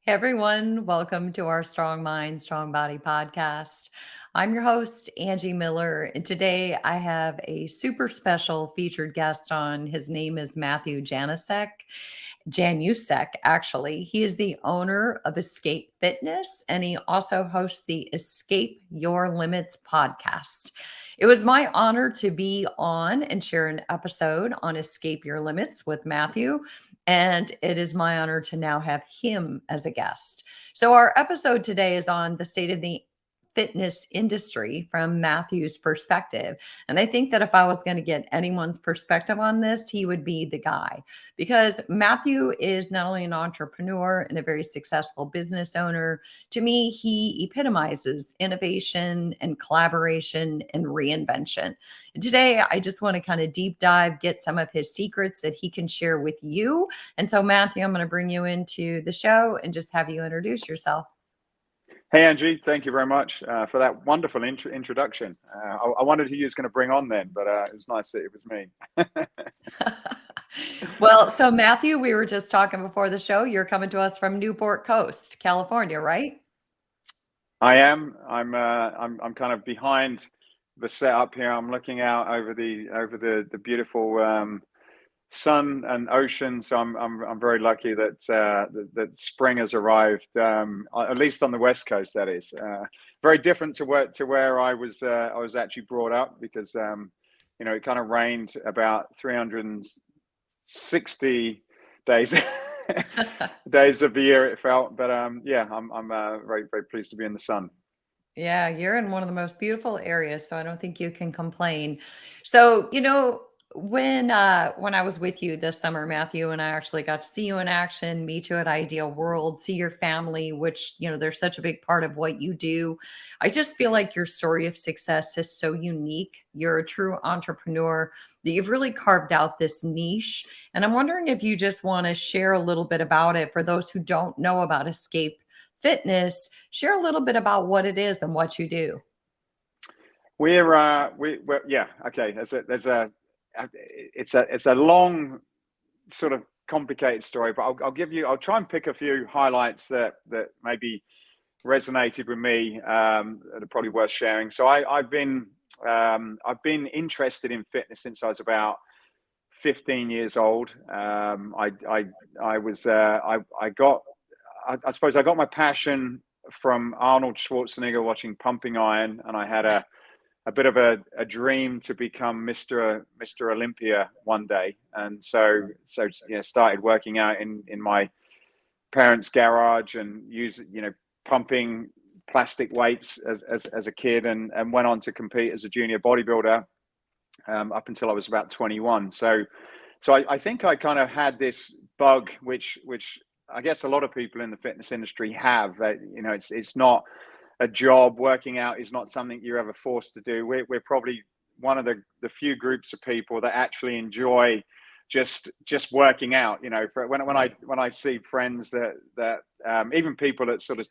Hey everyone, welcome to our Strong Mind, Strong Body podcast. I'm your host, Angie Miller, and today I have a super special featured guest on. His name is Matthew Januszek, actually. He is the owner of Escape Fitness, and he also hosts the Escape Your Limits podcast. It was my honor to be on and share an episode on Escape Your Limits with Matthew. And it is my honor to now have him as a guest. So, our episode today is on the state of the fitness industry from Matthew's perspective. And I think that if I was going to get anyone's perspective on this, he would be the guy because Matthew is not only an entrepreneur and a very successful business owner. To me, he epitomizes innovation and collaboration and reinvention. And today, I just want to kind of deep dive, get some of his secrets that he can share with you. And so, Matthew, I'm going to bring you into the show and just have you introduce yourself. Hey, Angie, thank you very much for that wonderful introduction. I wondered who you was going to bring on then, but it was nice that it was me. Well, so Matthew, we were just talking before the show. You're coming to us from Newport Coast, California, right? I am. I'm kind of behind the setup here. I'm looking out over the beautiful sun and ocean. So I'm very lucky that spring has arrived. At least on the West Coast, that is. Very different to where I was actually brought up because it kind of rained about 360 days days of the year it felt. But yeah, I'm very very pleased to be in the sun. Yeah, you're in one of the most beautiful areas, so I don't think you can complain. So, when I was with you this summer, Matthew, and I actually got to see you in action, meet you at Ideal World, see your family, which, they're such a big part of what you do. I just feel like your story of success is so unique. You're a true entrepreneur that you've really carved out this niche. And I'm wondering if you just want to share a little bit about it for those who don't know about Escape Fitness. Share a little bit about what it is and what you do. We're yeah, okay. It's a long sort of complicated story, but I'll try and pick a few highlights that maybe resonated with me that are probably worth sharing. So I've been interested in fitness since I was about 15 years old. I suppose I got my passion from Arnold Schwarzenegger watching Pumping Iron, and I had a bit of a dream to become Mr. Olympia one day, and so started working out in my parents' garage and pumping plastic weights as a kid, and went on to compete as a junior bodybuilder up until I was about 21. So I think I kind of had this bug, which I guess a lot of people in the fitness industry have. It's not a job. Working out is not something you're ever forced to do. We're probably one of the few groups of people that actually enjoy just working out. When I see friends that even people that sort of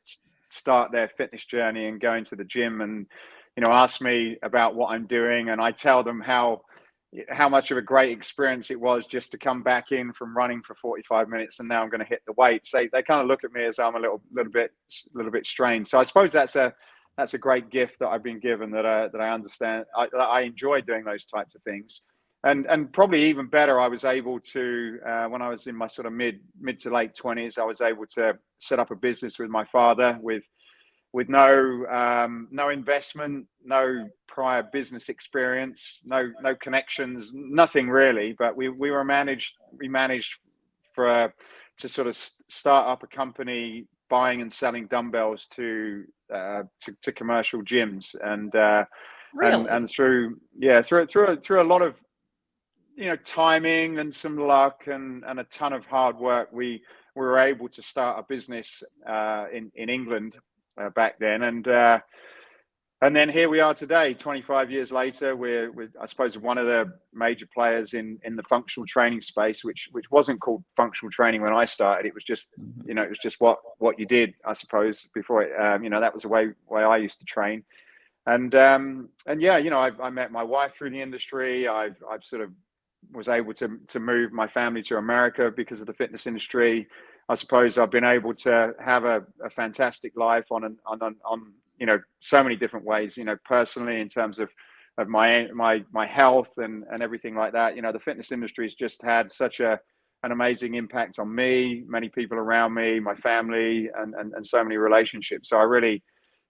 start their fitness journey and go into the gym and ask me about what I'm doing, and I tell them how much of a great experience it was just to come back in from running for 45 minutes and now I'm going to hit the weights. They kind of look at me as I'm a little bit strange. So I suppose that's a great gift that I've been given, that I understand. I enjoy doing those types of things, and probably even better, I was able to when I was in my sort of mid to late 20s, I was able to set up a business with my father with no investment, no prior business experience, no connections, nothing really. But we managed to sort of start up a company buying and selling dumbbells to commercial gyms, and Really? through a lot of timing and some luck and a ton of hard work, we were able to start a business in England back then, and then here we are today, 25 years later. We're I suppose one of the major players in the functional training space, which wasn't called functional training when I started. It was just it was just what you did, I suppose, before it. That was the way I used to train, and yeah, I met my wife through the industry. I've sort of was able to move my family to America because of the fitness industry. I suppose I've been able to have a fantastic life on so many different ways, personally, in terms of my health and everything like that. The fitness industry has just had such an amazing impact on me, many people around me, my family, and so many relationships. So I really,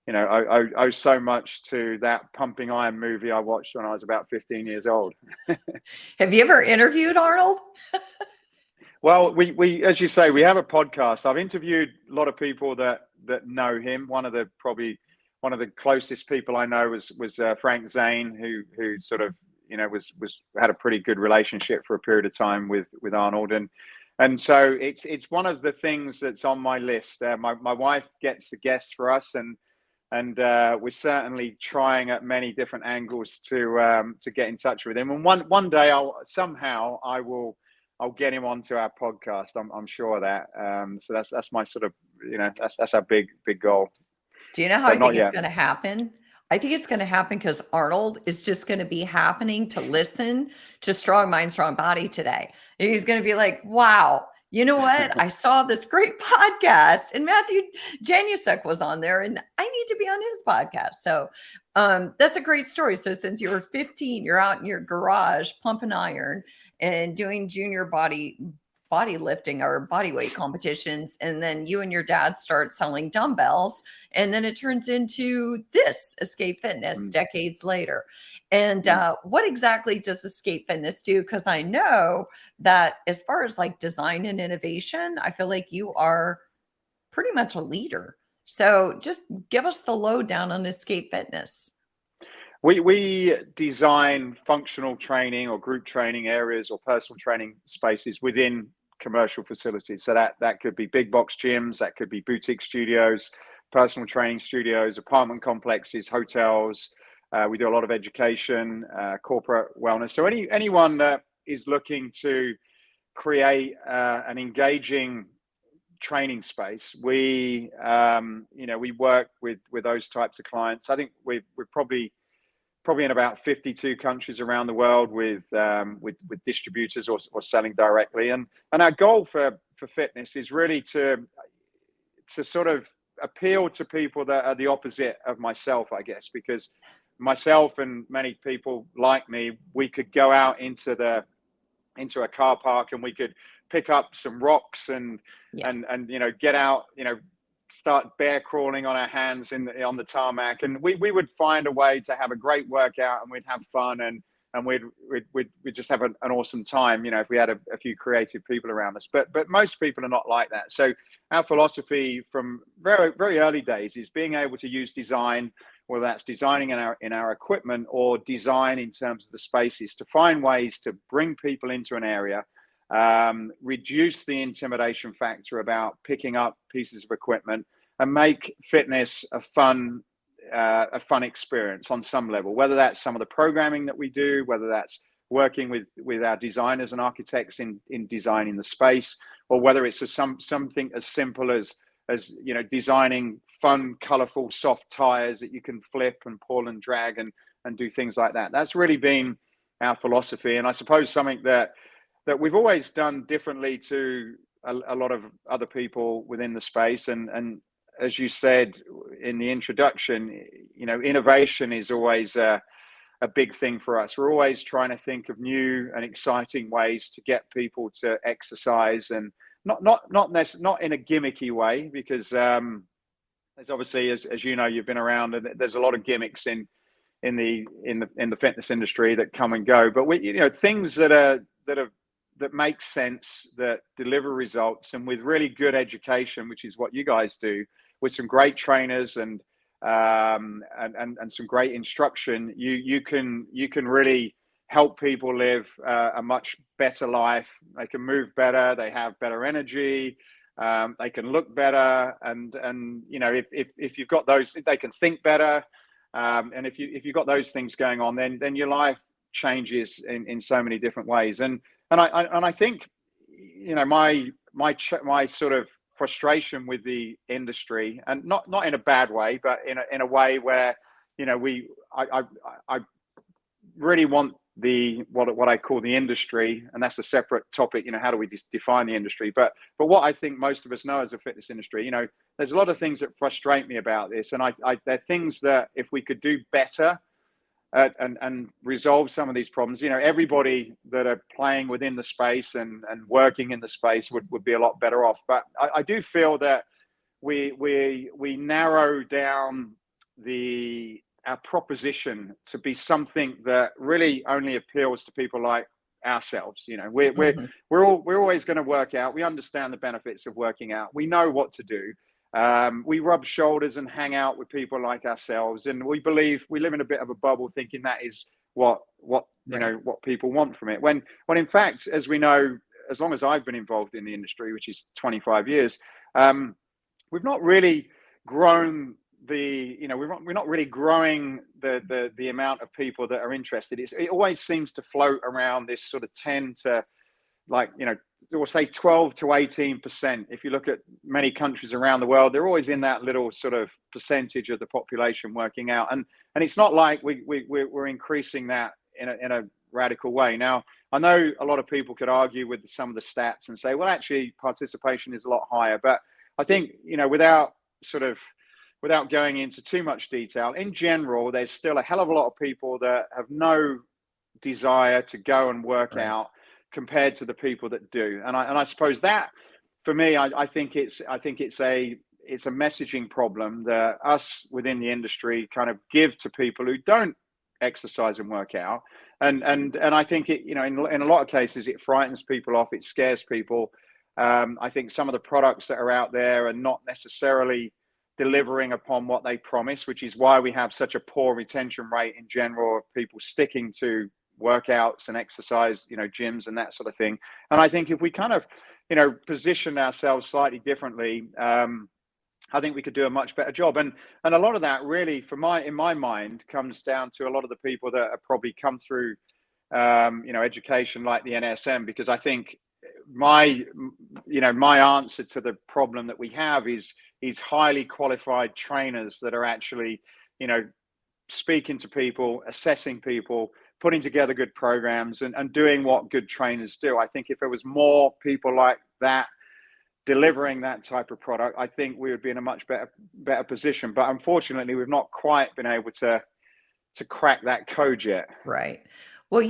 I owe so much to that Pumping Iron movie I watched when I was about 15 years old. Have you ever interviewed Arnold? Well, we as you say, we have a podcast. I've interviewed a lot of people that know him. Probably one of the closest people I know was Frank Zane, who sort of was had a pretty good relationship for a period of time with Arnold, and so it's one of the things that's on my list. My wife gets the guests for us, and we're certainly trying at many different angles to get in touch with him. And one day I'll get him onto our podcast. I'm sure of that. So that's my sort of, that's our big goal. Do you know how I think it's going to happen? I think it's going to happen because Arnold is just going to be happening to listen to Strong Mind, Strong Body today. And he's going to be like, wow, you know what? I saw this great podcast and Matthew Januszek was on there and I need to be on his podcast. So that's a great story. So since you were 15, you're out in your garage pumping iron and doing junior bodybuilding or body weight competitions, and then you and your dad start selling dumbbells, and then it turns into this Escape Fitness decades later. And what exactly does Escape Fitness do? Because I know that as far as like design and innovation, I feel like you are pretty much a leader. So just give us the lowdown on Escape Fitness. We design functional training or group training areas or personal training spaces within commercial facilities. So that could be big box gyms, that could be boutique studios, personal training studios, apartment complexes, hotels. We do a lot of education, corporate wellness. So anyone that is looking to create an engaging training space, we work with those types of clients. I think we're probably in about 52 countries around the world with distributors or selling directly. And our goal for fitness is really to sort of appeal to people that are the opposite of myself, I guess, because myself and many people like me, we could go out into a car park and we could pick up some rocks and get out, start bear crawling on our hands on the tarmac, and we would find a way to have a great workout, and we'd have fun, and we'd just have an awesome time, if we had a few creative people around us. But most people are not like that. So our philosophy from very, very early days is being able to use design, whether that's designing in our equipment or design in terms of the spaces, to find ways to bring people into an area, reduce the intimidation factor about picking up pieces of equipment, and make fitness a fun experience on some level, whether that's some of the programming that we do, whether that's working with our designers and architects in designing the space, or whether it's something as simple as designing fun, colorful, soft tires that you can flip and pull and drag and do things like that. That's really been our philosophy. And I suppose something that we've always done differently to a lot of other people within the space. And as you said in the introduction, innovation is always a big thing for us. We're always trying to think of new and exciting ways to get people to exercise, and not in a gimmicky way, because there's obviously, as you know, you've been around, and there's a lot of gimmicks in the fitness industry that come and go. But things that make sense, that deliver results, and with really good education, which is what you guys do, with some great trainers and some great instruction, you can really help people live a much better life. They can move better, they have better energy, they can look better, and if you've got those, they can think better, and if you've got those things going on, then your life changes in so many different ways. And I think my sort of frustration with the industry, and not in a bad way, but in a way where I really want what I call the industry, and that's a separate topic. How do we define the industry? But what I think most of us know as a fitness industry, there's a lot of things that frustrate me about this, and they're things that if we could do better and resolve some of these problems, everybody that are playing within the space and working in the space would be a lot better off. But I do feel that we narrow down our proposition to be something that really only appeals to people like ourselves. We're always going to work out. We understand the benefits of working out. We know what to do. We rub shoulders and hang out with people like ourselves, and we believe we live in a bit of a bubble, thinking that is what people want from it. When in fact, as we know, as long as I've been involved in the industry, which is 25 years, we've not really grown we're not really growing the amount of people that are interested. It always seems to float around this sort of 10 to we'll say 12 to 18%. If you look at many countries around the world, they're always in that little sort of percentage of the population working out. And it's not like we're increasing that in a radical way. Now, I know a lot of people could argue with some of the stats and say, well, actually participation is a lot higher. But I think, without going into too much detail, in general, there's still a hell of a lot of people that have no desire to go and work out compared to the people that do. And I suppose that, for me, I think it's a messaging problem that us within the industry kind of give to people who don't exercise and work out. And I think it, in a lot of cases, it frightens people off. It scares people. I think some of the products that are out there are not necessarily delivering upon what they promise, which is why we have such a poor retention rate in general of people sticking to workouts and exercise, gyms and that sort of thing. And I think if we kind of, position ourselves slightly differently, I think we could do a much better job. And a lot of that really, in my mind, comes down to a lot of the people that have probably come through, education like the NSM, because I think my answer to the problem that we have is highly qualified trainers that are actually, speaking to people, assessing people, putting together good programs and doing what good trainers do. I think if there was more people like that delivering that type of product, I think we would be in a much better position. But unfortunately, we've not quite been able to crack that code yet. Right. Well,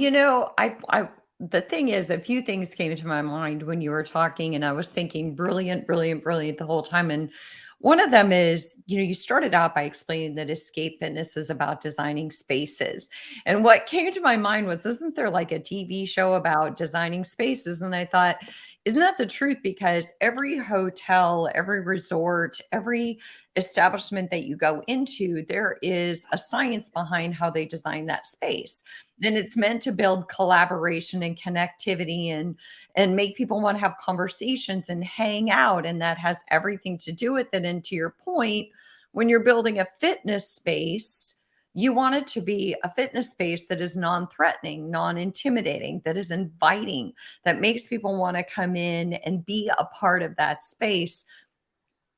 the thing is, a few things came to my mind when you were talking, and I was thinking brilliant, brilliant, brilliant the whole time. And one of them is, you started out by explaining that escape fitness is about designing spaces. And what came to my mind was, isn't there like a TV show about designing spaces? And I thought, isn't that the truth? Because every hotel, every resort, every establishment that you go into, there is a science behind how they design that space. Then it's meant to build collaboration and connectivity and make people want to have conversations and hang out. And that has everything to do with it. And to your point, when you're building a fitness space, you want it to be a fitness space that is non-threatening, non-intimidating, that is inviting, that makes people want to come in and be a part of that space.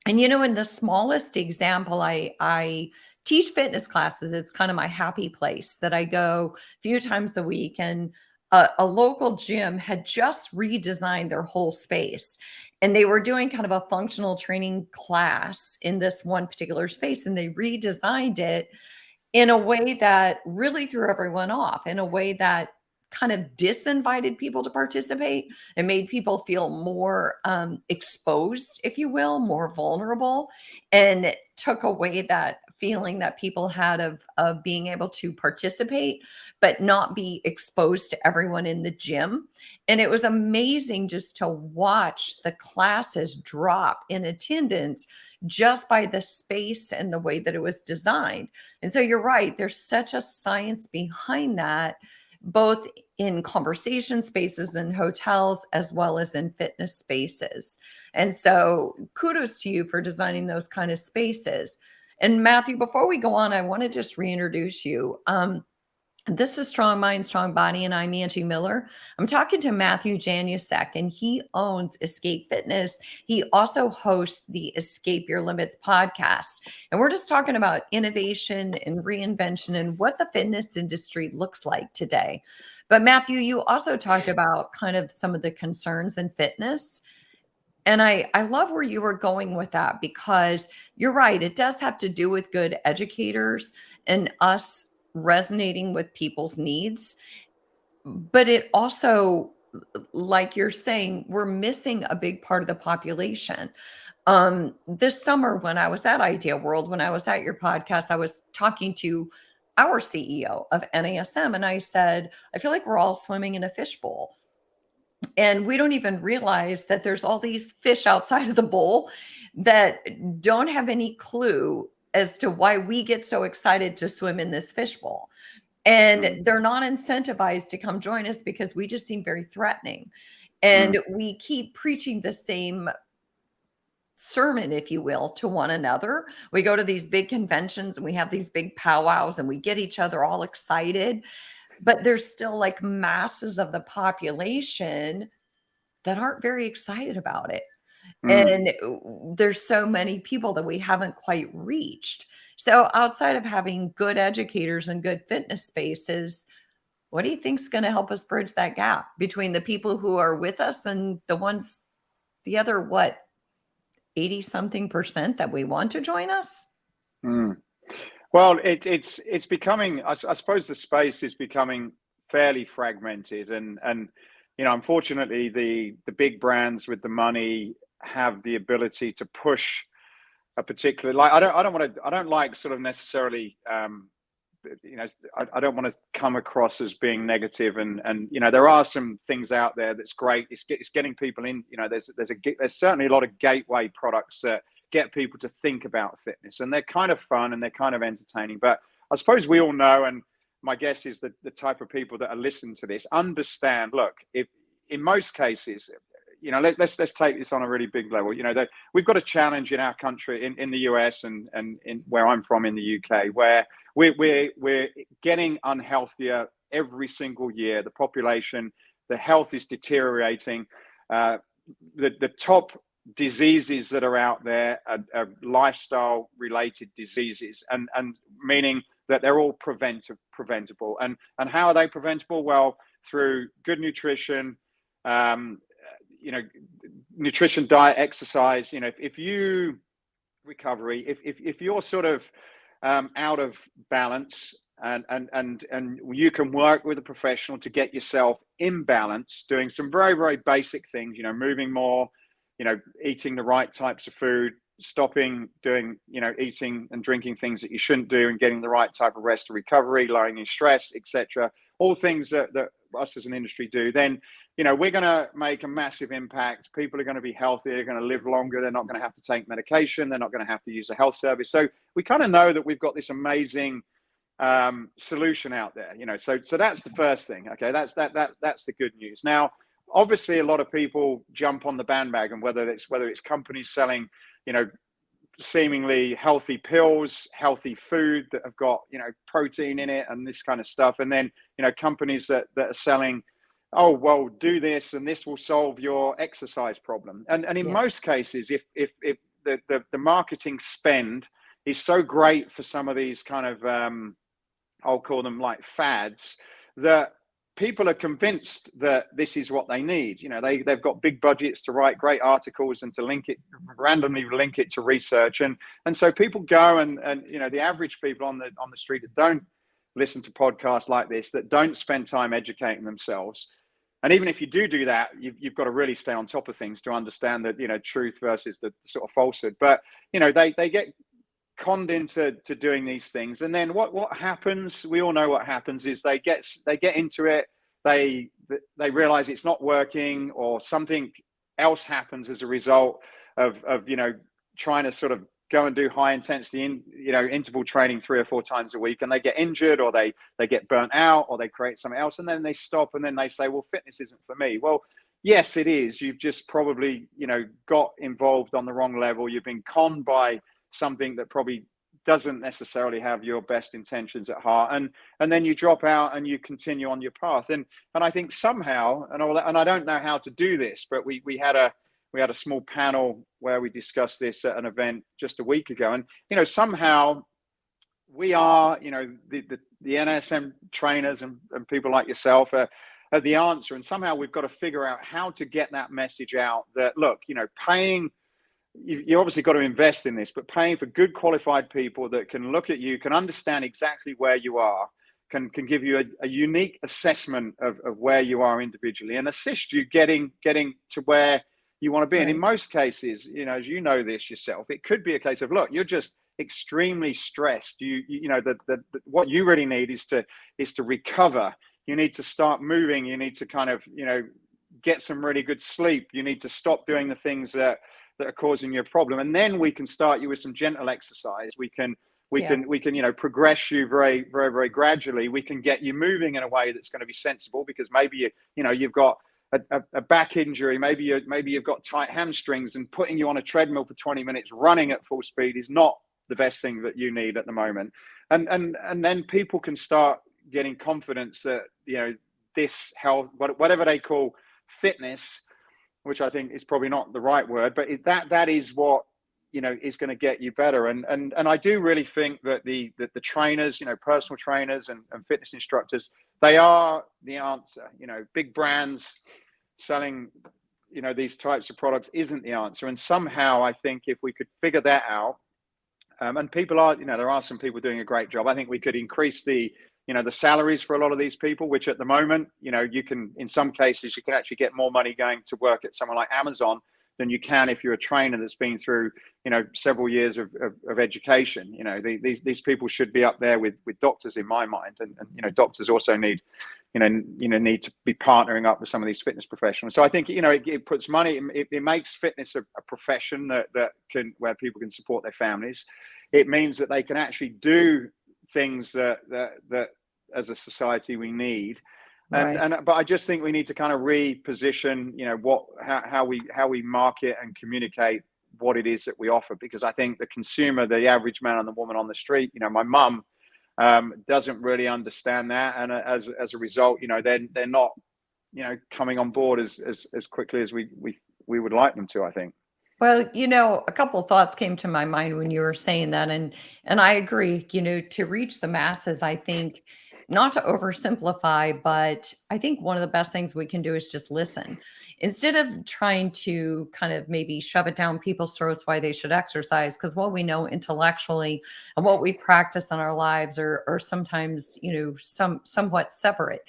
And, in the smallest example, I teach fitness classes. It's kind of my happy place that I go a few times a week. And a local gym had just redesigned their whole space. And they were doing kind of a functional training class in this one particular space. And they redesigned it in a way that really threw everyone off, in a way that kind of disinvited people to participate and made people feel more exposed, if you will, more vulnerable, and took away that feeling that people had of being able to participate, but not be exposed to everyone in the gym. And it was amazing just to watch the classes drop in attendance just by the space and the way that it was designed. And so you're right, there's such a science behind that, both in conversation spaces and hotels, as well as in fitness spaces. And so kudos to you for designing those kind of spaces. And Matthew, before we go on, I want to just reintroduce you. This is Strong Mind, Strong Body, and I'm Angie Miller. I'm talking to Matthew Januszek, and he owns Escape Fitness. He also hosts the Escape Your Limits podcast. And we're just talking about innovation and reinvention and what the fitness industry looks like today. But Matthew, you also talked about kind of some of the concerns in fitness. And I love where you were going with that, because you're right. It does have to do with good educators and us resonating with people's needs. But it also, like you're saying, we're missing a big part of the population. This summer, when I was at Idea World, when I was at your podcast, I was talking to our CEO of NASM, and I said, I feel like we're all swimming in a fishbowl. And we don't even realize that there's all these fish outside of the bowl that don't have any clue as to why we get so excited to swim in this fishbowl. And Mm, they're not incentivized to come join us because we just seem very threatening. And mm, we keep preaching the same sermon, if you will, to one another. We go to these big conventions and we have these big powwows and we get each other all excited. But there's still like masses of the population that aren't very excited about it. mm, And there's so many people that we haven't quite reached. So outside of having good educators and good fitness spaces, what do you think is going to help us bridge that gap between the people who are with us and the ones, the other, what, 80 something percent that we want to join us? mm. Well, it's becoming. I suppose the space is becoming fairly fragmented, and unfortunately, the big brands with the money have the ability to push a particular. Like I don't like sort of necessarily. You know, I don't want to come across as being negative, and there are some things out there that's great. It's getting people in. There's certainly a lot of gateway products that get people to think about fitness, and they're kind of fun and they're kind of entertaining. But I suppose we all know, and my guess is that the type of people that are listening to this understand. Look, if in most cases, let's take this on a really big level. That we've got a challenge in our country, in the US and in where I'm from in the UK, where we're getting unhealthier every single year. The population, the health is deteriorating. The top diseases that are out there are lifestyle related diseases, and meaning that they're all preventable. And how are they preventable? Well, through good nutrition, nutrition, diet, exercise. If you recovery, if you're sort of out of balance, and you can work with a professional to get yourself in balance, doing some very, very basic things, moving more, eating the right types of food, stopping doing, eating and drinking things that you shouldn't do, and getting the right type of rest and recovery, lowering your stress, etc. All things that us as an industry do, then we're going to make a massive impact. People are going to be healthier, they're going to live longer, they're not going to have to take medication, they're not going to have to use a health service. So we kind of know that we've got this amazing solution out there. So that's the first thing. Okay, that's the good news. Now, obviously, a lot of people jump on the bandwagon, whether it's companies selling, seemingly healthy pills, healthy food that have got, protein in it and this kind of stuff. And then, companies that are selling, oh, well, do this and this will solve your exercise problem. And in Yeah. most cases, if the marketing spend is so great for some of these kind of, I'll call them like fads, that people are convinced that this is what they need. They've got big budgets to write great articles and to randomly link it to research. And so people go and the average people on the street that don't listen to podcasts like this, that don't spend time educating themselves. And even if you do that, you've got to really stay on top of things to understand that, truth versus the sort of falsehood. But, they get conned into doing these things, and then what happens, we all know what happens, is they get into it, they realize it's not working, or something else happens as a result of trying to sort of go and do high intensity interval training 3 or 4 times a week, and they get injured, or they get burnt out, or they create something else, and then they stop, and then they say, well, fitness isn't for me. Well, yes, it is. You've just probably got involved on the wrong level. You've been conned by something that probably doesn't necessarily have your best intentions at heart, and then you drop out and you continue on your path. And I think somehow, and I don't know how to do this, but we had a small panel where we discussed this at an event just a week ago, and somehow we are, the NSM trainers and people like yourself are the answer. And somehow we've got to figure out how to get that message out that, look, paying, you obviously got to invest in this, but paying for good qualified people that can look at you, can understand exactly where you are, can give you a unique assessment of where you are individually and assist you getting to where you want to be. Right. And in most cases, as you know this yourself, it could be a case of, look, you're just extremely stressed. What you really need is to recover. You need to start moving. You need to kind of, get some really good sleep. You need to stop doing the things that are causing you a problem. And then we can start you with some gentle exercise. We can, progress you very, very, very gradually. We can get you moving in a way that's going to be sensible, because maybe you've got a back injury, maybe you've got tight hamstrings, and putting you on a treadmill for 20 minutes running at full speed is not the best thing that you need at the moment. And then people can start getting confidence that, this health, whatever they call fitness, which I think is probably not the right word, but that is what, is going to get you better. And I do really think that the trainers, personal trainers and fitness instructors, they are the answer. Big brands selling, these types of products isn't the answer. And somehow I think if we could figure that out, and people are, there are some people doing a great job. I think we could increase the salaries for a lot of these people, which at the moment, you can, in some cases, you can actually get more money going to work at someone like Amazon than you can if you're a trainer that's been through, several years of education. These people should be up there with doctors in my mind. And doctors also need, need to be partnering up with some of these fitness professionals. So I think, it puts money, it makes fitness a profession where people can support their families. It means that they can actually do things that as a society we need. But I just think we need to kind of reposition, how we market and communicate what it is that we offer, because I think the consumer, the average man and the woman on the street, my mum doesn't really understand that, and as a result, they're not, coming on board as quickly as we would like them to, I think. Well, a couple of thoughts came to my mind when you were saying that, and I agree, to reach the masses, I think not to oversimplify, but I think one of the best things we can do is just listen. Instead of trying to kind of maybe shove it down people's throats why they should exercise, because what we know intellectually and what we practice in our lives are sometimes, somewhat separate.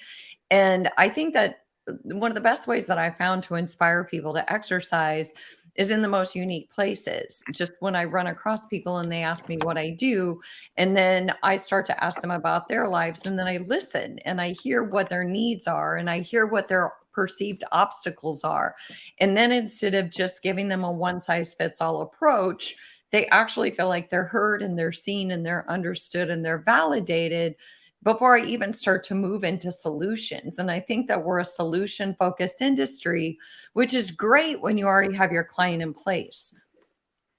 And I think that one of the best ways that I found to inspire people to exercise is in the most unique places. Just when I run across people and they ask me what I do, and then I start to ask them about their lives, and then I listen and I hear what their needs are and I hear what their perceived obstacles are. And then instead of just giving them a one size fits all approach, they actually feel like they're heard and they're seen and they're understood and they're validated before I even start to move into solutions. And I think that we're a solution focused industry, which is great when you already have your client in place.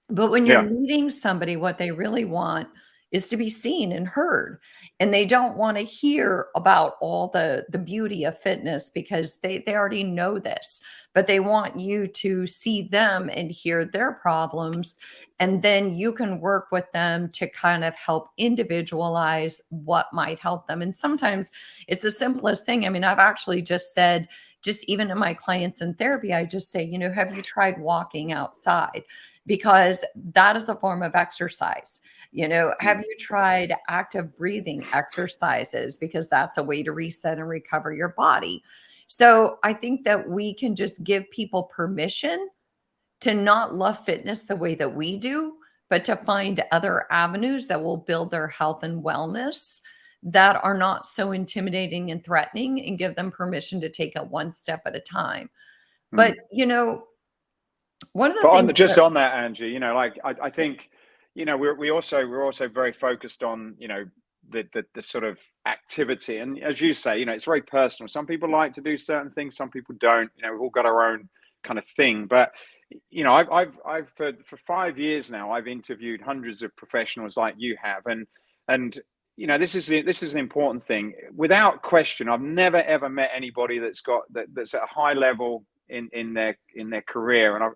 But when you're Yeah. meeting somebody, what they really want is to be seen and heard. And they don't want to hear about all the beauty of fitness because they already know this, but they want you to see them and hear their problems. And then you can work with them to kind of help individualize what might help them. And sometimes it's the simplest thing. I mean, I've actually just said, just even to my clients in therapy, I just say, have you tried walking outside? Because that is a form of exercise. Have you tried active breathing exercises? Because that's a way to reset and recover your body. So I think that we can just give people permission to not love fitness the way that we do, but to find other avenues that will build their health and wellness that are not so intimidating and threatening, and give them permission to take it one step at a time. But, one of the things Just on that, Angie, I think, we're also very focused on, the sort of activity. And as you say, it's very personal. Some people like to do certain things, some people don't. We've all got our own kind of thing. But I've for 5 years now, I've interviewed hundreds of professionals like you have, and this is an important thing. Without question, I've never ever met anybody that's at a high level in their career. And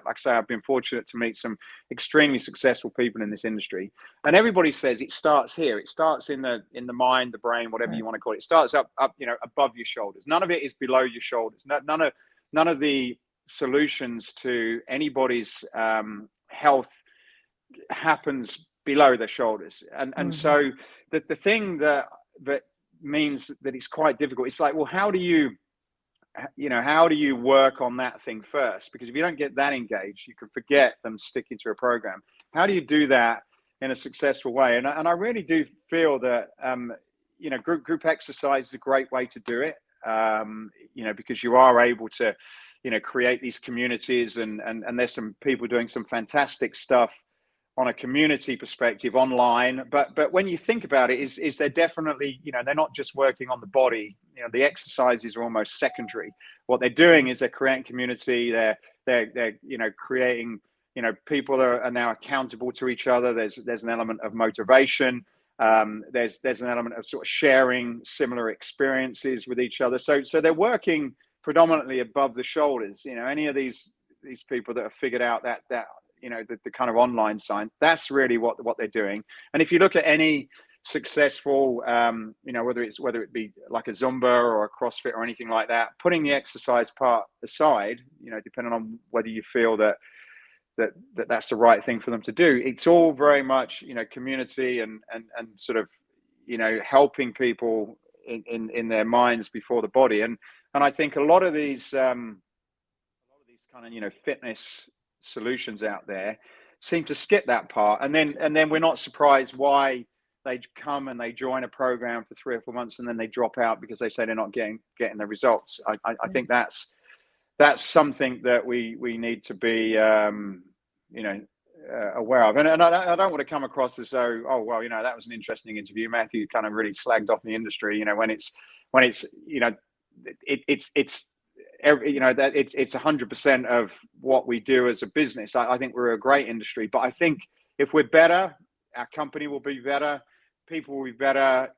like I say, I've been fortunate to meet some extremely successful people in this industry. And everybody says it starts here. It starts in the mind, the brain, whatever you want to call it. It starts up above your shoulders. None of it is below your shoulders. None of the solutions to anybody's health happens below their shoulders. And so the thing that means that it's quite difficult. It's like, well, how do you work on that thing first? Because if you don't get that engaged, you can forget them sticking to a program. How do you do that in a successful way? And I really do feel that group exercise is a great way to do it. Because you are able to create these communities, and there's some people doing some fantastic stuff on a community perspective online. But when you think about it, is they're definitely, they're not just working on the body. The exercises are almost secondary. What they're doing is they're creating community. They're creating, people are now accountable to each other. There's an element of motivation. There's an element of sort of sharing similar experiences with each other. So they're working predominantly above the shoulders. Any of these people that have figured out that the kind of online side, that's really what they're doing. And if you look at any successful, whether it be like a Zumba or a CrossFit or anything like that, putting the exercise part aside, depending on whether you feel that's the right thing for them to do, it's all very much community and sort of helping people in their minds before the body. And I think a lot of these kind of fitness solutions out there seem to skip that part, and then we're not surprised why they come and they join a program for 3 or 4 months and then they drop out because they say they're not getting the results. I think that's something that we need to be aware of. And I don't want to come across as though, oh well, that was an interesting interview, Matthew kind of really slagged off the industry, when it's it's 100% of what we do as a business. I think we're a great industry, but I think if we're better, our company will be better, people will be better,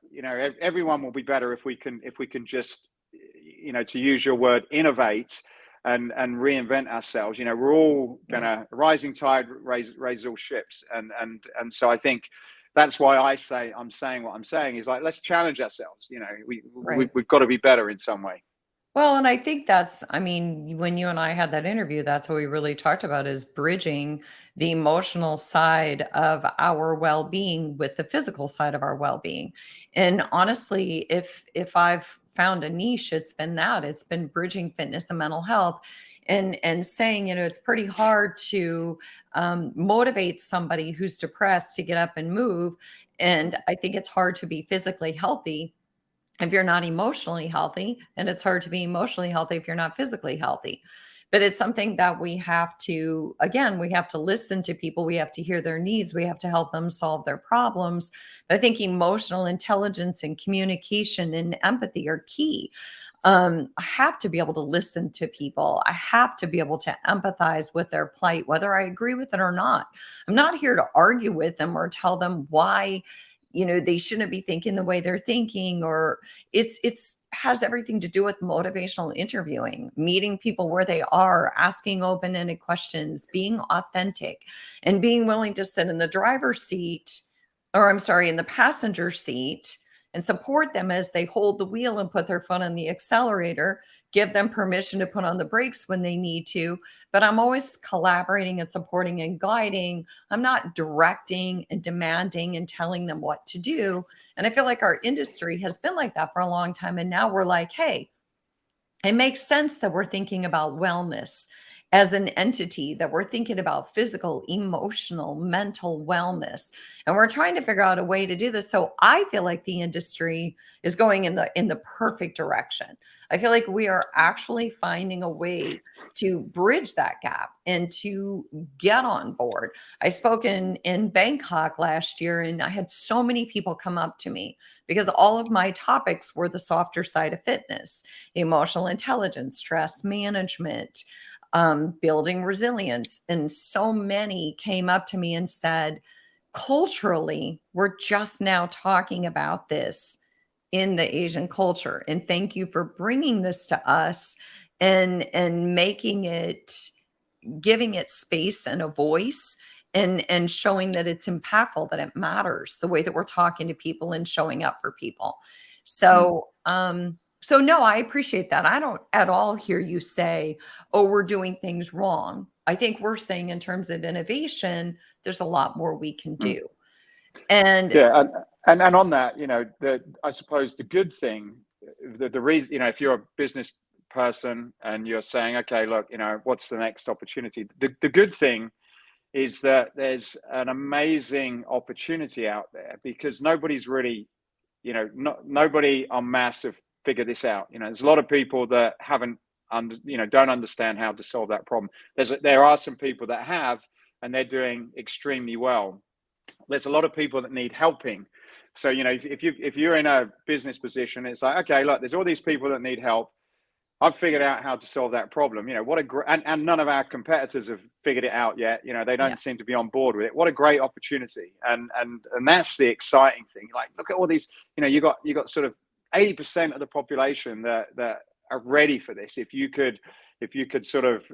everyone will be better if we can just, to use your word, innovate and reinvent ourselves. We're all gonna, rising tide raise all ships, and so I think that's why I'm saying what I'm saying is, like, let's challenge ourselves. We've got to be better in some way. Well, and I think when you and I had that interview, that's what we really talked about, is bridging the emotional side of our well-being with the physical side of our well-being. And honestly, if I've found a niche, it's been bridging fitness and mental health, and saying, it's pretty hard to motivate somebody who's depressed to get up and move. And I think it's hard to be physically healthy if you're not emotionally healthy, and it's hard to be emotionally healthy if you're not physically healthy. But it's something that we have to listen to people. We have to hear their needs. We have to help them solve their problems. But I think emotional intelligence and communication and empathy are key. I have to be able to listen to people. I have to be able to empathize with their plight, whether I agree with it or not. I'm not here to argue with them or tell them why they shouldn't be thinking the way they're thinking, or it's has everything to do with motivational interviewing, meeting people where they are, asking open-ended questions, being authentic, and being willing to sit in the driver's seat, or in the passenger seat, and support them as they hold the wheel and put their foot on the accelerator, give them permission to put on the brakes when they need to. But I'm always collaborating and supporting and guiding. I'm not directing and demanding and telling them what to do. And I feel like our industry has been like that for a long time. And now we're like, hey, it makes sense that we're thinking about wellness as an entity, that we're thinking about physical, emotional, mental wellness. And we're trying to figure out a way to do this. So I feel like the industry is going in the perfect direction. I feel like we are actually finding a way to bridge that gap and to get on board. I spoke in Bangkok last year, and I had so many people come up to me because all of my topics were the softer side of fitness: emotional intelligence, stress management, building resilience. And so many came up to me and said, culturally, we're just now talking about this in the Asian culture. And thank you for bringing this to us. and making it, giving it space and a voice, and showing that it's impactful, that it matters, the way that we're talking to people and showing up for people. Mm. So no, I appreciate that. I don't at all hear you say, oh, we're doing things wrong. I think we're saying in terms of innovation, there's a lot more we can Mm. do. And Yeah, and on that, I suppose the good thing, the reason, if you're a business person and you're saying, okay, look, what's the next opportunity? The good thing is that there's an amazing opportunity out there, because nobody's really, nobody en masse have figured this out. There's a lot of people that haven't don't understand how to solve that problem. There are some people that have, and they're doing extremely well. There's a lot of people that need helping. So, if you're in a business position, it's like, okay, look, there's all these people that need help. I've figured out how to solve that problem. And none of our competitors have figured it out yet. They yeah, don't seem to be on board with it. What a great opportunity. And that's the exciting thing. Like, look at all these, you got sort of 80% of the population that are ready for this. If you could sort of,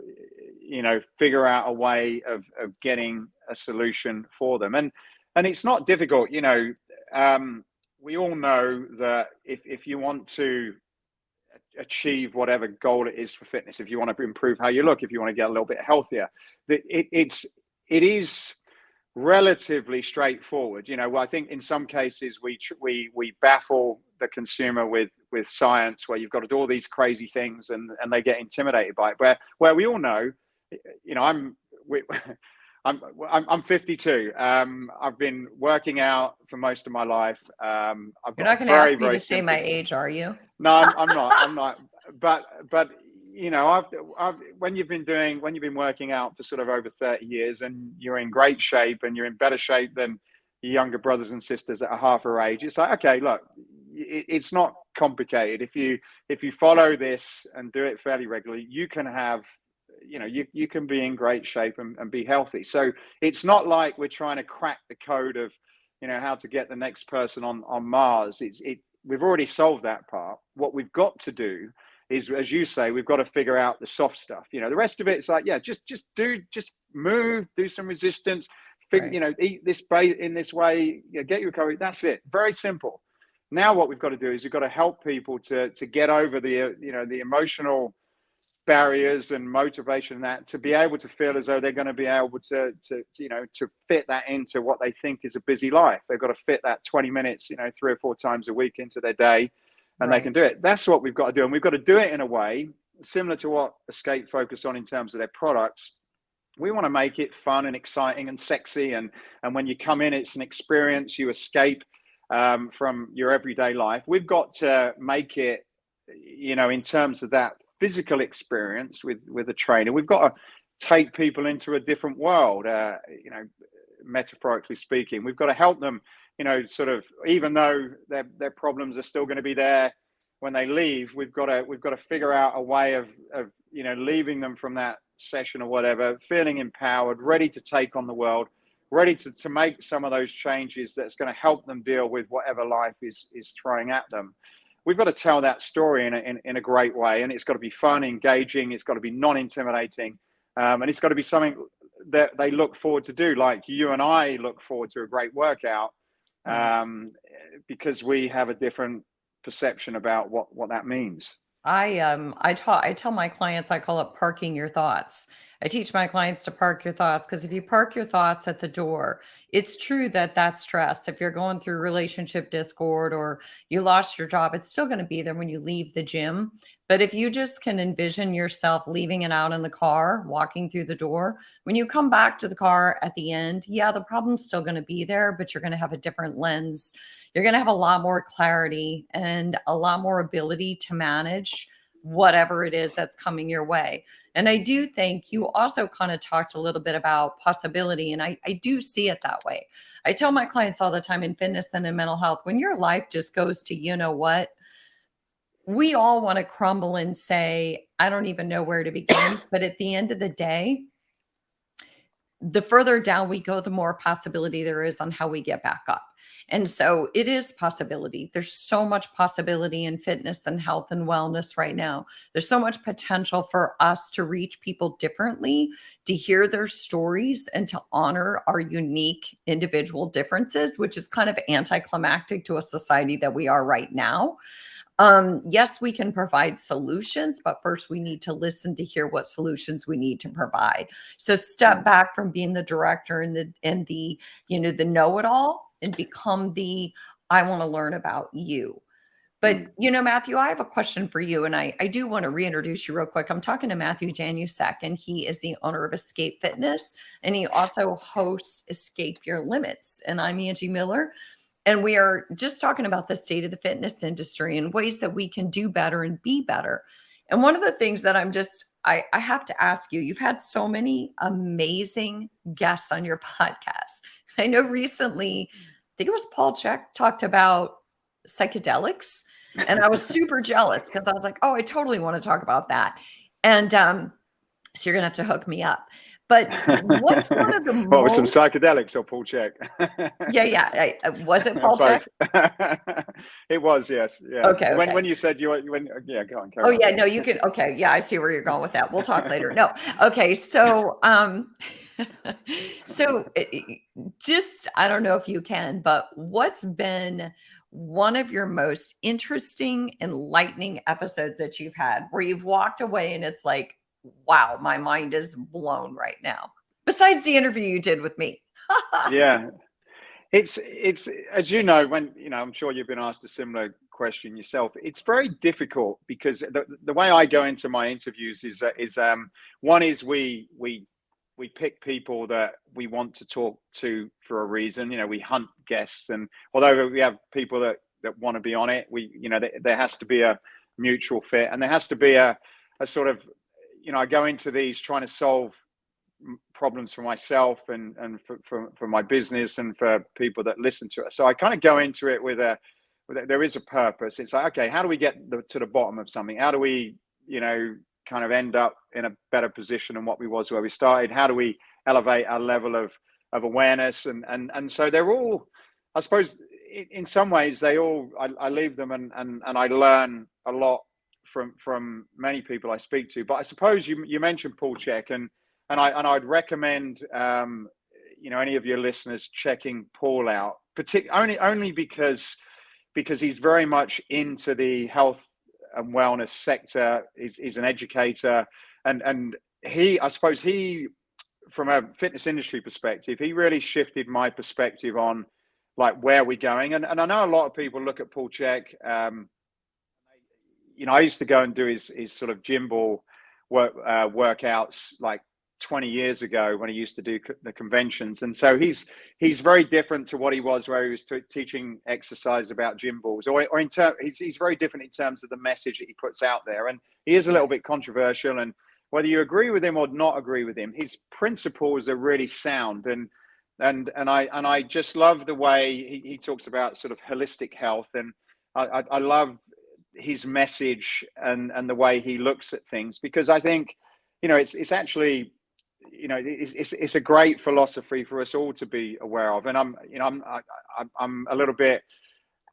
figure out a way of getting a solution for them. And it's not difficult. We all know that if you want to achieve whatever goal it is for fitness, if you want to improve how you look, if you want to get a little bit healthier, it is relatively straightforward. I think in some cases we baffle the consumer with science, where you've got to do all these crazy things, and they get intimidated by it. Where we all know, I'm 52. I've been working out for most of my life. I've you're got a not going to very, ask me very to say my simple. age, are you? No, I'm not. I'm not. But I've when you've been working out for sort of over 30 years, and you're in great shape, and you're in better shape than your younger brothers and sisters that are half our age, it's like, okay, look, it's not complicated. If you follow this and do it fairly regularly, you can have, you can be in great shape and be healthy. So it's not like we're trying to crack the code of, how to get the next person on Mars. We've already solved that part. What we've got to do is, as you say, we've got to figure out the soft stuff. The rest of it's like, yeah, just move, do some resistance, Right. eat this bait in this way, get your recovery. That's it. Very simple. Now what we've got to do is we've got to help people to get over the emotional barriers and motivation, that to be able to feel as though they're going to be able to fit that into what they think is a busy life. They've got to fit that 20 minutes 3 or 4 times a week into their day, and they Right. can do it. That's what we've got to do, and we've got to do it in a way similar to what Escape focus on in terms of their products. We want to make it fun and exciting and sexy, and when you come in, it's an experience. You escape from your everyday life. We've got to make it, in terms of that physical experience with a trainer, we've got to take people into a different world, metaphorically speaking. We've got to help them, sort of, even though their problems are still going to be there when they leave, we've got to figure out a way of leaving them from that session or whatever, feeling empowered, ready to take on the world, ready to make some of those changes that's going to help them deal with whatever life is throwing at them. We've got to tell that story in a great way, and it's got to be fun, engaging. It's got to be non-intimidating, and it's got to be something that they look forward to do. Like you and I look forward to a great workout, Right. because we have a different perception about what that means. I tell my clients, I call it parking your thoughts. I teach my clients to park your thoughts, because if you park your thoughts at the door, it's true that that stress, if you're going through relationship discord or you lost your job, it's still going to be there when you leave the gym. But if you just can envision yourself leaving it out in the car, walking through the door, when you come back to the car at the end, yeah, the problem's still going to be there, but you're going to have a different lens. You're going to have a lot more clarity and a lot more ability to manage whatever it is that's coming your way. And I do think you also kind of talked a little bit about possibility. And I do see it that way. I tell my clients all the time in fitness and in mental health, when your life just goes to, you know what, we all want to crumble and say, I don't even know where to begin. But at the end of the day, the further down we go, the more possibility there is on how we get back up. And so it is possibility. There's so much possibility in fitness and health and wellness right now. There's so much potential for us to reach people differently, to hear their stories, and to honor our unique individual differences, which is kind of anticlimactic to a society that we are right now. Yes, we can provide solutions, but first we need to listen to hear what solutions we need to provide. So step back from being the director and the the know-it-all, and become the I want to learn about you. But Matthew, I have a question for you, and I do want to reintroduce you real quick. I'm talking to Matthew Januszek, and he is the owner of Escape Fitness, and he also hosts Escape Your Limits. And I'm Angie Miller. And we are just talking about the state of the fitness industry and ways that we can do better and be better. And one of the things that I have to ask you, you've had so many amazing guests on your podcast. I know recently, I think it was Paul Chek talked about psychedelics. And I was super jealous because I was like, oh, I totally want to talk about that. And so you're going to have to hook me up. But what's one of the what was some psychedelics or Paul Chek? Yeah. Was it Paul Chek? It was, yes. Yeah. Okay. When you said go on. Oh yeah, no, you can. Okay, yeah, I see where you're going with that. We'll talk later. No, okay. So, so just I don't know if you can, but what's been one of your most interesting, enlightening episodes that you've had, where you've walked away and it's like, wow, my mind is blown right now. Besides the interview you did with me. Yeah. It's as you know, I'm sure you've been asked a similar question yourself. It's very difficult because the way I go into my interviews is one is we pick people that we want to talk to for a reason. We hunt guests, and although we have people that want to be on it, there has to be a mutual fit, and there has to be a sort of, I go into these trying to solve problems for myself and for my business and for people that listen to us. So I kind of go into it with there is a purpose. It's like, okay, how do we get to the bottom of something? How do we, kind of end up in a better position than what we was where we started? How do we elevate our level of awareness? And so they're all, I suppose, in some ways, I leave them and I learn a lot from many people I speak to. But I suppose you mentioned Paul Chek, and I'd recommend any of your listeners checking Paul out, only because he's very much into the health and wellness sector. He's an educator, and I suppose from a fitness industry perspective, he really shifted my perspective on like where we're going. And I know a lot of people look at Paul Chek. I used to go and do his sort of gym ball workouts like 20 years ago when he used to do the conventions, and so he's very different to what he was where he was teaching exercise about gym balls, or he's very different in terms of the message that he puts out there, and he is a little bit controversial, and whether you agree with him or not agree with him, his principles are really sound, and I just love the way he talks about sort of holistic health, and I love his message and the way he looks at things, because I think it's actually it's a great philosophy for us all to be aware of. And I'm a little bit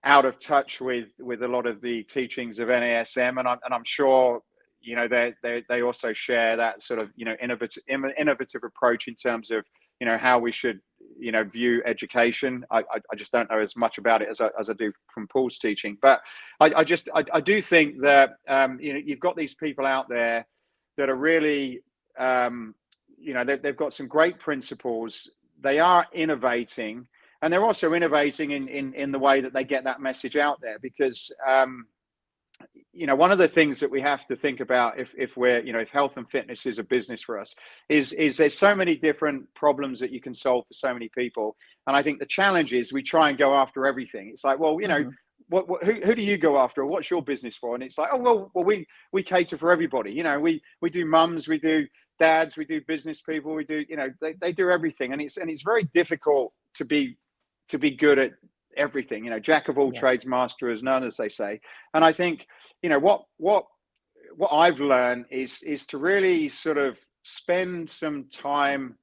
out of touch with a lot of the teachings of NASM, and I'm sure they also share that sort of innovative approach in terms of how we should view education. I just don't know as much about it as I do from Paul's teaching, but I do think that you've got these people out there that are really they've got some great principles. They are innovating, and they're also innovating in the way that they get that message out there, because one of the things that we have to think about if we're if health and fitness is a business for us is there's so many different problems that you can solve for so many people, and I think the challenge is we try and go after everything. It's like, well, who do you go after, or what's your business for? And it's like, oh well we cater for everybody. We do mums, we do dads, we do business people, we do they do everything, and it's very difficult to be good at everything. Jack of all trades, master as none, as they say. And I think what I've learned is to really sort of spend some time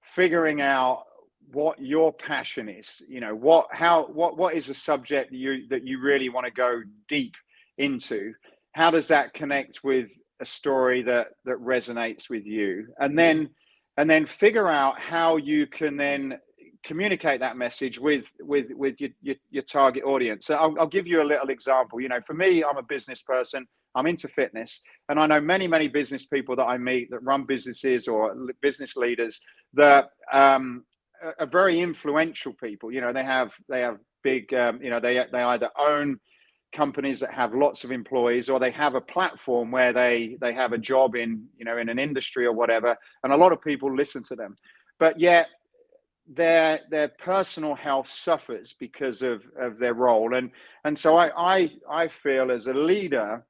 figuring out what your passion is. What is a subject that you really want to go deep into? How does that connect with a story that resonates with you? And then figure out how you can then communicate that message with your target audience. So I'll give you a little example. For me, I'm a business person. I'm into fitness, and I know many business people that I meet that run businesses or business leaders that are very influential people. They have big, they either own companies that have lots of employees, or they have a platform where they have a job in in an industry or whatever, and a lot of people listen to them, but yet their personal health suffers because of their role. And so I feel, as a leader,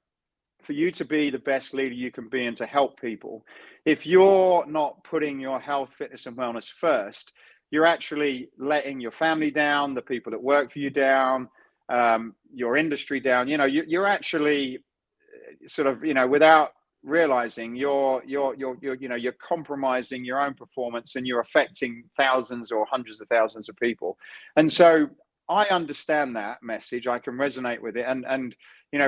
for you to be the best leader you can be and to help people, if you're not putting your health, fitness, and wellness first, you're actually letting your family down, the people that work for you down, your industry down. You're actually sort of, without realizing, you're compromising your own performance, and you're affecting thousands or hundreds of thousands of people. And so I understand that message. I can resonate with it. And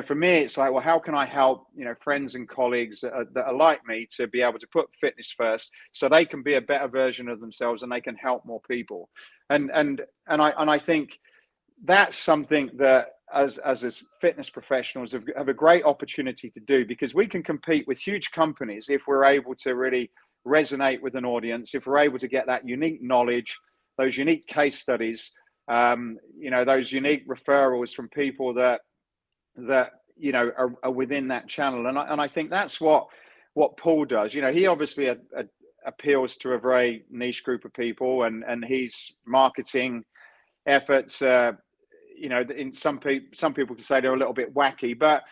for me, it's like, well, how can I help, friends and colleagues that are like me to be able to put fitness first, so they can be a better version of themselves and they can help more people. And I think that's something that as fitness professionals have a great opportunity to do, because we can compete with huge companies if we're able to really resonate with an audience, if we're able to get that unique knowledge, those unique case studies, those unique referrals from people that are within that channel. And I think that's what Paul does. He obviously appeals to a very niche group of people, and his marketing efforts, in some people can say they're a little bit wacky, but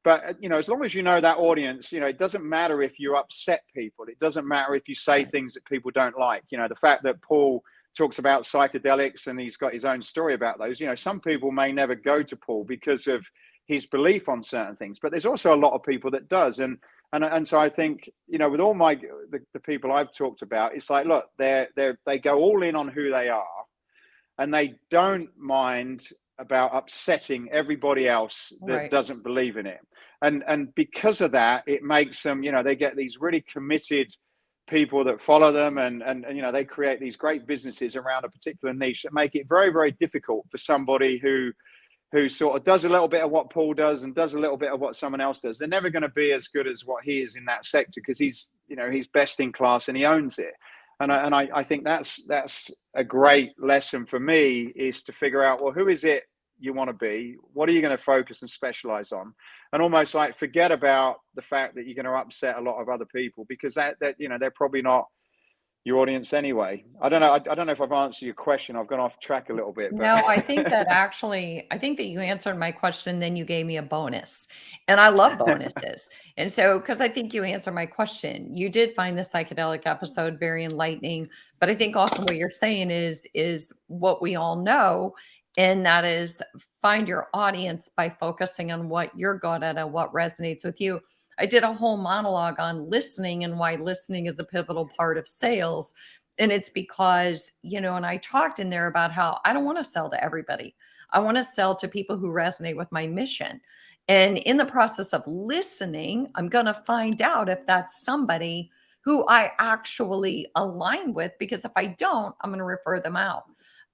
as long as that audience, it doesn't matter if you upset people. It doesn't matter if you say things that people don't like. The fact that Paul talks about psychedelics and he's got his own story about those, some people may never go to Paul because of his belief on certain things, but there's also a lot of people that does. And so I think, with all the people I've talked about, it's like, look, they go all in on who they are, and they don't mind about upsetting everybody else that doesn't believe in it. And because of that, it makes them, they get these really committed people that follow them, and they create these great businesses around a particular niche that make it very, very difficult for somebody who sort of does a little bit of what Paul does and does a little bit of what someone else does. They're never going to be as good as what he is in that sector, because he's best in class and he owns it. And I think that's a great lesson for me, is to figure out, well, who is it you want to be? What are you going to focus and specialize on? And almost like forget about the fact that you're going to upset a lot of other people, because that they're probably not your audience anyway. I don't know if I've answered your question. I've gone off track a little bit. But. No, I think that you answered my question, then you gave me a bonus. And I love bonuses. And so, because I think you answered my question, you did find the psychedelic episode very enlightening. But I think also what you're saying is what we all know, and that is find your audience by focusing on what you're good at and what resonates with you. I did a whole monologue on listening and why listening is a pivotal part of sales. And it's because, and I talked in there about how I don't want to sell to everybody. I want to sell to people who resonate with my mission. And in the process of listening, I'm going to find out if that's somebody who I actually align with, because if I don't, I'm going to refer them out.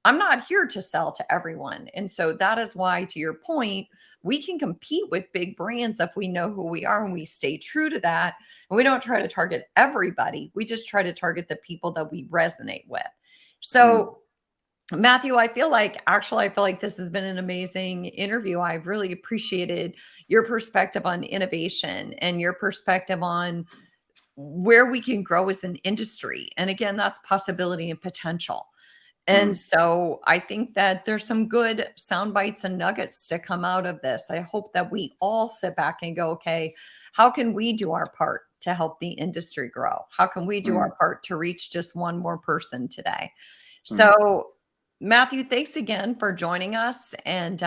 I'm not here to sell to everyone. And so that is why, to your point, we can compete with big brands if we know who we are and we stay true to that. And we don't try to target everybody. We just try to target the people that we resonate with. So, Matthew, I feel like this has been an amazing interview. I've really appreciated your perspective on innovation and your perspective on where we can grow as an industry. And again, that's possibility and potential. And so I think that there's some good sound bites and nuggets to come out of this. I hope that we all sit back and go, okay, how can we do our part to help the industry grow? How can we do our part to reach just one more person today? So, Matthew, thanks again for joining us. And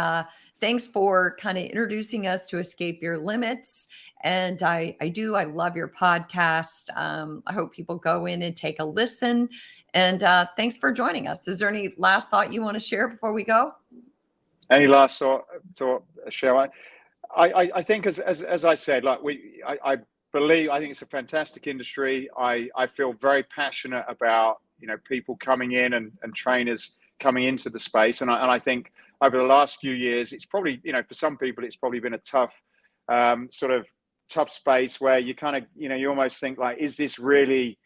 thanks for kind of introducing us to Escape Your Limits. And I love your podcast. I hope people go in and take a listen. And thanks for joining us. Is there any last thought you want to share before we go? Any last thought, Cheryl? I think as I said, like I believe, I think it's a fantastic industry. I feel very passionate about, people coming in and trainers coming into the space. And I think over the last few years, it's probably, for some people, it's probably been a tough, tough space where you kind of, you almost think like, is this really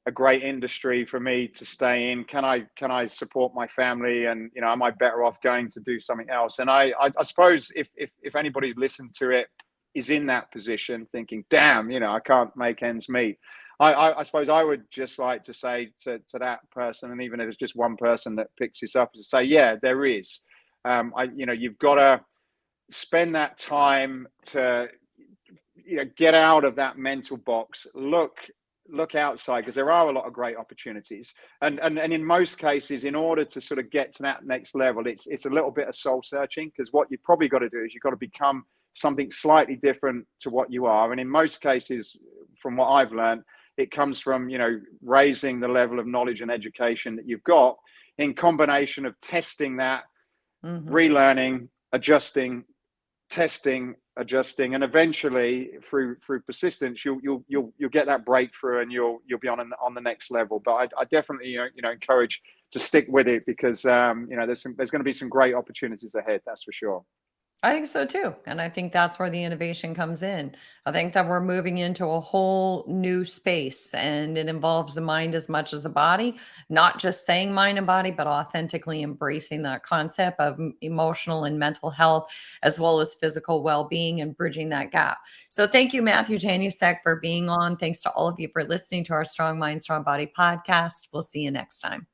a great industry for me to stay in? Can I support my family? And, am I better off going to do something else? And I suppose if anybody listened to it is in that position thinking, damn, I can't make ends meet. I suppose I would just like to say to that person, and even if it's just one person that picks this up, is to say, yeah, there is. You've got to spend that time to, get out of that mental box, look outside, because there are a lot of great opportunities. And in most cases, in order to sort of get to that next level, it's a little bit of soul searching, because what you've probably got to do is you've got to become something slightly different to what you are. And in most cases, from what I've learned, it comes from, raising the level of knowledge and education that you've got in combination of testing that, relearning, adjusting, testing, adjusting, and eventually through persistence, you'll get that breakthrough, and you'll be on the next level. But I definitely encourage to stick with it, because there's going to be some great opportunities ahead. That's for sure. I think so too. And I think that's where the innovation comes in. I think that we're moving into a whole new space, and it involves the mind as much as the body, not just saying mind and body, but authentically embracing that concept of emotional and mental health, as well as physical well-being, and bridging that gap. So thank you, Matthew Januszek, for being on. Thanks to all of you for listening to our Strong Mind, Strong Body podcast. We'll see you next time.